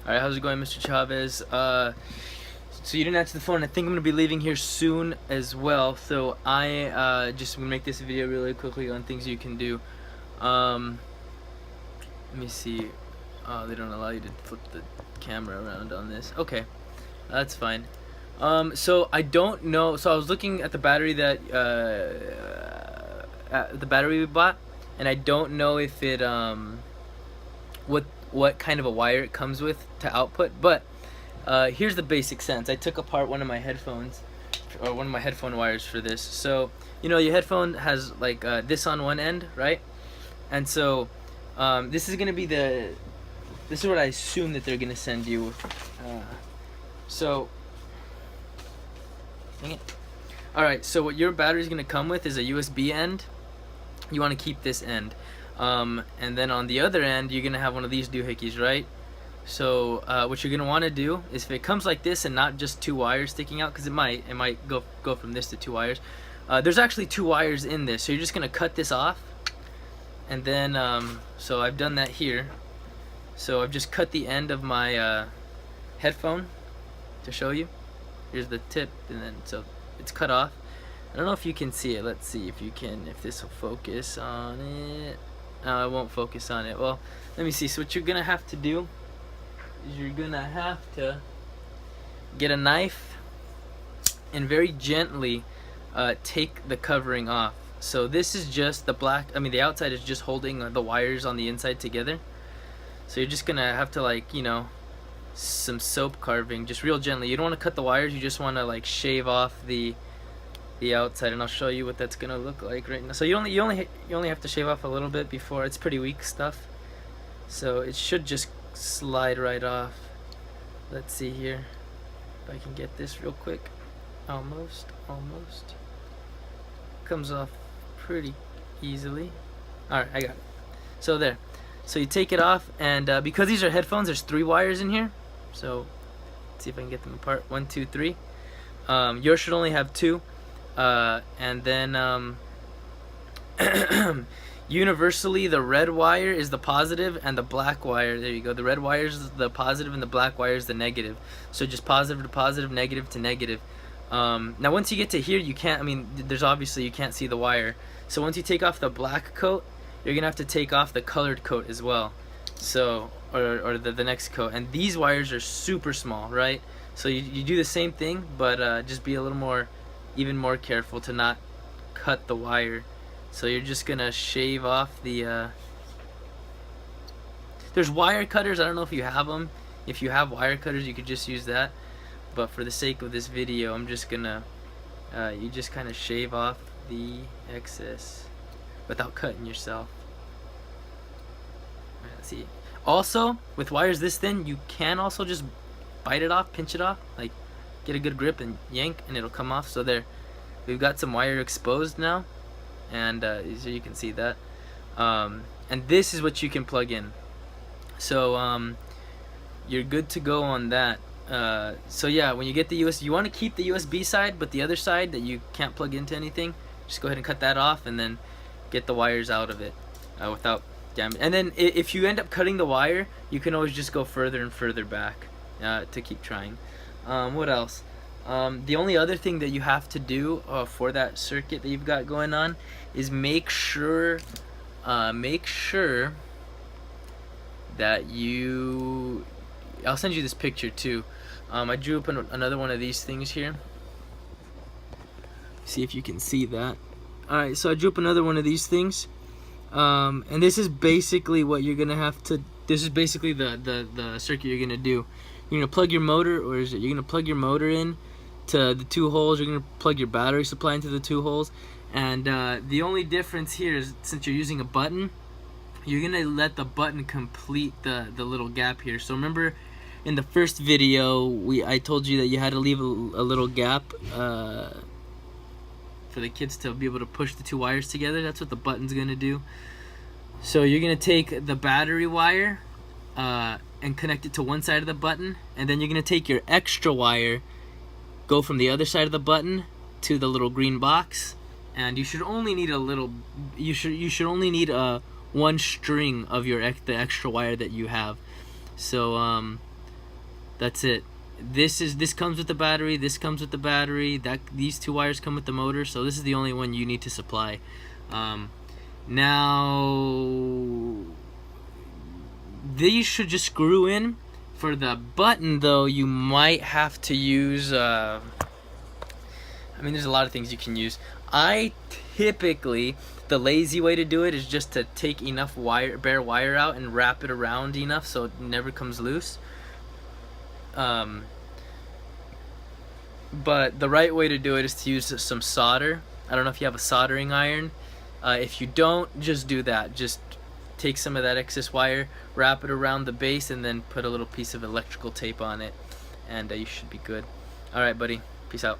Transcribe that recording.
Alright, how's it going, Mr. Chavez? So you didn't answer the phone. I think I'm gonna be leaving here soon as well. So I just gonna make this video really quickly on things you can do. Let me see. They don't allow you to flip the camera around on this. Okay, that's fine. So I don't know. So I was looking at the battery that the battery we bought, and I don't know if it what kind of a wire it comes with to output, but here's the basic sense. I took apart one of my headphones, or one of my headphone wires for this. So you know your headphone has like this on one end, right? And so this is gonna be this is what I assume that they're gonna send you. So dang it. All right, so what your battery is gonna come with is a USB end. You want to keep this end, and then on the other end you're gonna have one of these doohickeys, right? So what you're gonna want to do is, if it comes like this and not just two wires sticking out, because it might go from this to two wires. There's actually two wires in this, so you're just gonna cut this off, and then so I've done that here. So I've just cut the end of my headphone to show you. Here's the tip, and then so it's cut off. I don't know if you can see it. Let's see if you can, if this will focus on it. No, it won't focus on it. Well, let me see. So what you're gonna have to do is you're gonna have to get a knife and very gently take the covering off. So this is just the black, the outside is just holding the wires on the inside together. So you're just gonna have to, like, you know, some soap carving, just real gently. You don't want to cut the wires, you just want to like shave off the outside, and I'll show you what that's gonna look like right now. So you only have to shave off a little bit before. It's pretty weak stuff, so it should just slide right off. Let's see here if I can get this real quick. Almost comes off pretty easily. All right, I got it. So there. So you take it off, and because these are headphones, there's 3 wires in here. So let's see if I can get them apart. 1, 2, 3. Yours should only have 2. And then universally the red wire is the positive, and the black wire, there you go, the red wire is the positive and the black wire is the negative. So just positive to positive, negative to negative. Now once you get to here, you can't, there's obviously, you can't see the wire. So once you take off the black coat, you're gonna have to take off the colored coat as well. So or the next coat, and these wires are super small, right? So you do the same thing, but just be a little more, even more careful to not cut the wire. So you're just gonna shave off the there's wire cutters. I don't know if you have them. If you have wire cutters, you could just use that, but for the sake of this video, I'm just gonna you just kind of shave off the excess without cutting yourself. Let's see. Also, with wires this thin, you can also just bite it off, pinch it off, like get a good grip and yank, and it'll come off. So there, we've got some wire exposed now, and so you can see that. And this is what you can plug in. So you're good to go on that. So yeah, when you get the USB, you want to keep the USB side, but the other side that you can't plug into anything, just go ahead and cut that off, and then get the wires out of it without damage. And then if you end up cutting the wire, you can always just go further and further back to keep trying. What else? The only other thing that you have to do for that circuit that you've got going on is make sure that you, I'll send you this picture too. I drew up another one of these things here. See if you can see that. Alright, so I drew up another one of these things, and this is basically what you're gonna have to, this is basically the circuit you're gonna do. You're gonna plug your motor, or is it, you're gonna plug your motor in to the 2 holes, you're gonna plug your battery supply into the 2 holes, and the only difference here is, since you're using a button, you're gonna let the button complete the little gap here. So remember in the first video I told you that you had to leave a little gap for the kids to be able to push the 2 wires together. That's what the button's gonna do. So you're gonna take the battery wire and connect it to one side of the button, and then you're gonna take your extra wire, go from the other side of the button to the little green box, and you should only need a little, you should only need 1 string of the extra wire that you have. So That's it. This comes with the battery, this comes with the battery, these two wires come with the motor, so this is the only one you need to supply. Now these should just screw in. For the button though, you might have to use I mean, there's a lot of things you can use. I typically, the lazy way to do it is just to take enough bare wire out and wrap it around enough so it never comes loose. But the right way to do it is to use some solder. I don't know if you have a soldering iron. If you don't, just do that. Just take some of that excess wire, wrap it around the base, and then put a little piece of electrical tape on it, and you should be good. Alright, buddy. Peace out.